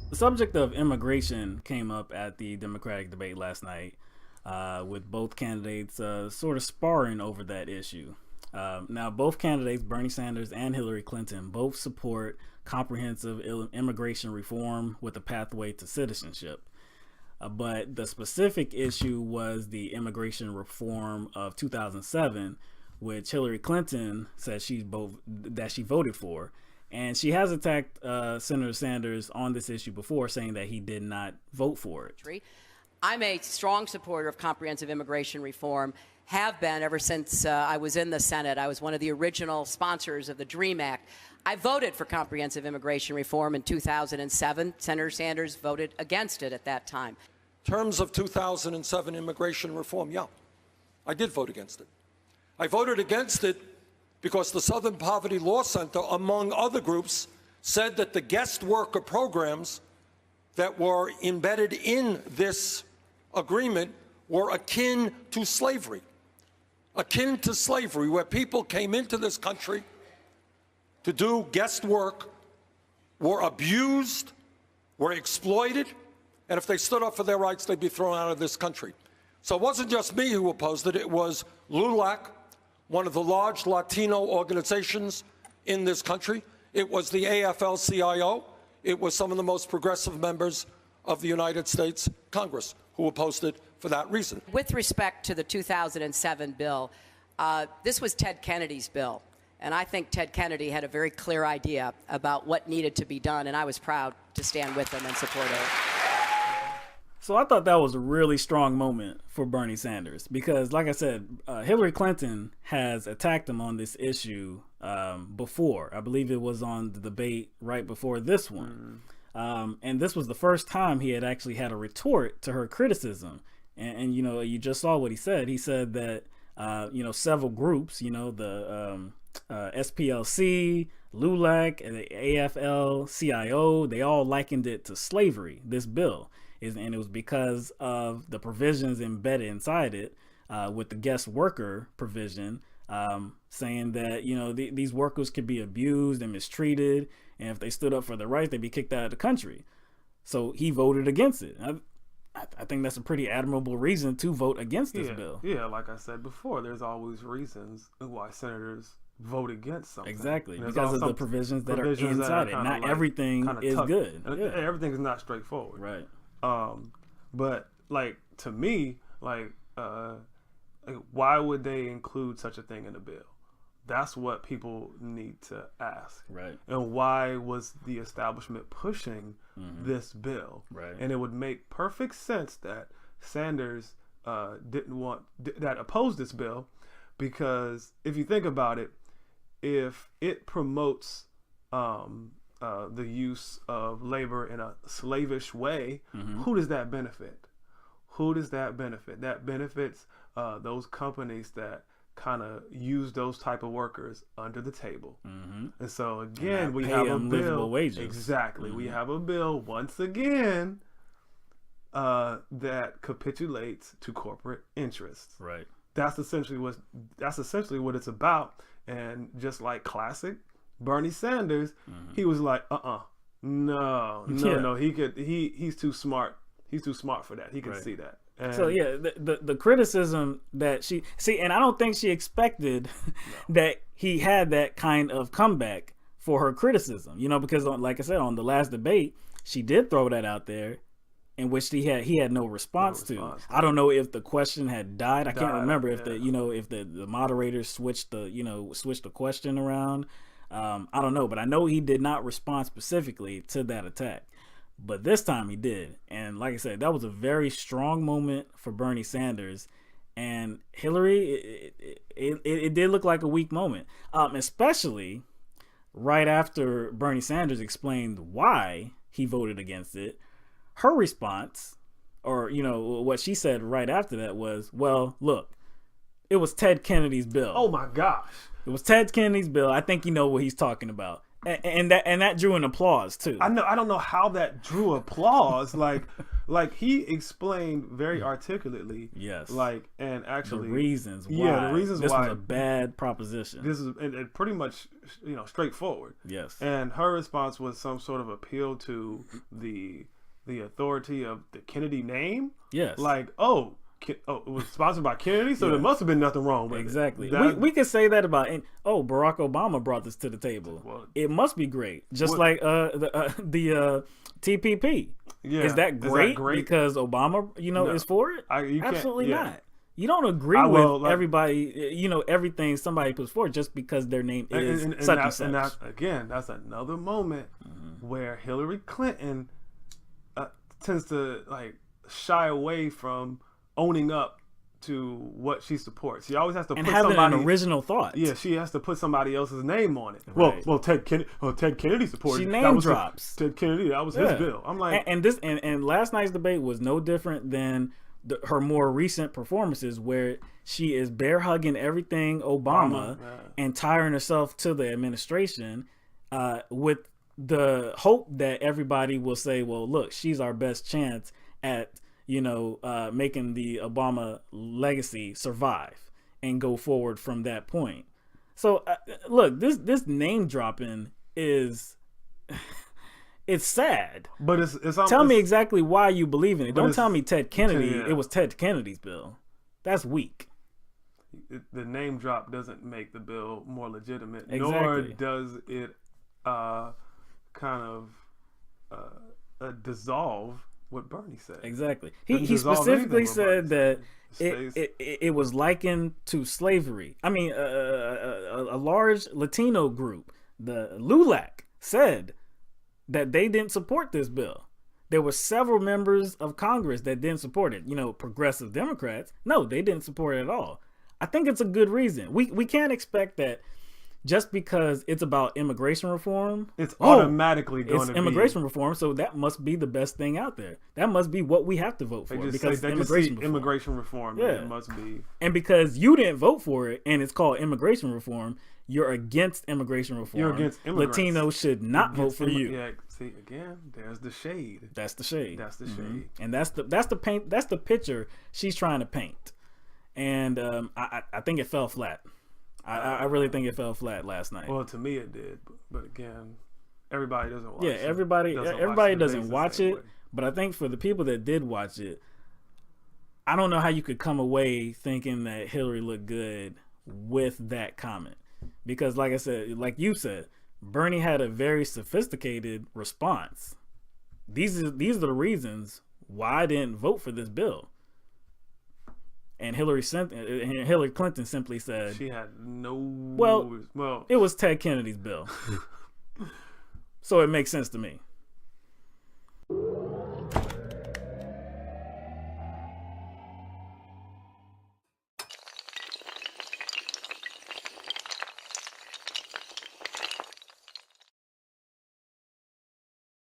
The subject of immigration came up at the Democratic debate last night, with both candidates sort of sparring over that issue. Now, both candidates, Bernie Sanders and Hillary Clinton, both support comprehensive immigration reform with a pathway to citizenship. But the specific issue was the immigration reform of 2007, which Hillary Clinton said that she voted for. And she has attacked Senator Sanders on this issue before, saying that he did not vote for it. I'm a strong supporter of comprehensive immigration reform, have been ever since I was in the Senate. I was one of the original sponsors of the DREAM Act. I voted for comprehensive immigration reform in 2007. Senator Sanders voted against it at that time. In terms of 2007 immigration reform, yeah, I did vote against it. I voted against it because the Southern Poverty Law Center, among other groups, said that the guest worker programs that were embedded in this agreement were akin to slavery, where people came into this country to do guest work, were abused, were exploited, and if they stood up for their rights, they'd be thrown out of this country. So it wasn't just me who opposed it. It was LULAC, one of the large Latino organizations in this country. It was the AFL-CIO. It was some of the most progressive members of the United States Congress who opposed it for that reason. With respect to the 2007 bill, this was Ted Kennedy's bill. And I think Ted Kennedy had a very clear idea about what needed to be done, and I was proud to stand with him and support it. So I thought that was a really strong moment for Bernie Sanders because, like I said, Hillary Clinton has attacked him on this issue before. I believe it was on the debate right before this one. And this was the first time he had actually had a retort to her criticism. And you know, you just saw what he said. He said that, several groups, the SPLC, LULAC, and the AFL-CIO, they all likened it to slavery, this bill. And it was because of the provisions embedded inside it with the guest worker provision, saying that, these workers could be abused and mistreated. And if they stood up for their rights, they'd be kicked out of the country. So he voted against it. I think that's a pretty admirable reason to vote against this bill. Yeah, like I said before, there's always reasons why senators vote against something. Exactly, because of the provisions that are inside it. Not everything is good. Yeah. Everything is not straightforward. Right. But to me, why would they include such a thing in the bill? That's what people need to ask. Right. And why was the establishment pushing this bill? Right. And it would make perfect sense that Sanders that opposed this bill, because if you think about it, if it promotes the use of labor in a slavish way, who does that benefit? Who does that benefit? That benefits those companies that kind of use those type of workers under the table. And so again, we have a bill. Wages. Exactly. We have a bill once again that capitulates to corporate interests. Right. That's essentially what it's about. And just like classic Bernie Sanders, he was like, no. He's too smart. He's too smart for that. He can see that. And so yeah, the criticism that and I don't think she expected that he had that kind of comeback for her criticism, because like I said, on the last debate, she did throw that out there, in which he had no response to. I don't know if the question had died. I can't remember if the moderator switched the question around. I don't know, but I know he did not respond specifically to that attack. But this time he did. And like I said, that was a very strong moment for Bernie Sanders. And Hillary, it did look like a weak moment, especially right after Bernie Sanders explained why he voted against it. Her response, or, what she said right after that was, well, look, it was Ted Kennedy's bill. Oh, my gosh. It was Ted Kennedy's bill. I think you know what he's talking about. and that drew an applause too. I don't know how that drew applause. Like he explained very articulately. Yes. Like, and the actually reasons why. Yeah, the reasons this why was a bad proposition. this is and pretty much straightforward. Yes. And her response was some sort of appeal to the authority of the Kennedy name. Yes. Like, it was sponsored by Kennedy, so there must have been nothing wrong with Exactly. it. We could say that about Barack Obama brought this to the table. Well, it must be great. Just like the TPP. Yeah. Is that great? great? Because Obama, is for it? You can't- Absolutely yeah. not. You don't agree with everybody, everything somebody puts forward just because their name is such and such. And that's another moment where Hillary Clinton tends to shy away from owning up to what she supports. She always has to and put having somebody an original thought. Yeah, she has to put somebody else's name on it. Right. Well, Ted Kennedy supported. She That name was drops. Ted Kennedy. That was his bill. I'm like, and last night's debate was no different than her more recent performances, where she is bear hugging everything Obama and tiring herself to the administration, with the hope that everybody will say, "Well, look, she's our best chance at." Making the Obama legacy survive and go forward from that point. So look, this name dropping is it's sad. but it's Tell me exactly why you believe in it. Don't it's- tell me Ted Kennedy. Yeah. It was Ted Kennedy's bill. That's weak. the name drop doesn't make the bill more legitimate, nor Exactly. does it kind of dissolve what Bernie said. Exactly. Doesn't He dissolve specifically anything said with that Bernie. it was likened to slavery. I mean, a large Latino group, the LULAC, said that they didn't support this bill. There were several members of Congress that didn't support it. Progressive Democrats, no, they didn't support it at all. I think it's a good reason. We can't expect that just because it's about immigration reform. It's automatically going it's to be immigration reform, so that must be the best thing out there. That must be what we have to vote for They just because say, it's they just immigration see reform. immigration reform. Yeah. And it must be. And because you didn't vote for it and it's called immigration reform, you're against immigration reform. You're against immigrants. Latinos should not vote for you. Yeah, see again, there's the shade. That's the shade. That's the shade. And that's the picture she's trying to paint. And I think it fell flat. I really think it fell flat last night. Well, to me it did, but again, everybody doesn't watch. Yeah, everybody the doesn't debates the watch same it, way. but I think for the people that did watch it, I don't know how you could come away thinking that Hillary looked good with that comment. Because like I said, like you said, Bernie had a very sophisticated response. These are the reasons why I didn't vote for this bill. And Hillary Clinton simply said, She had no. Well, it was Ted Kennedy's bill. So it makes sense to me.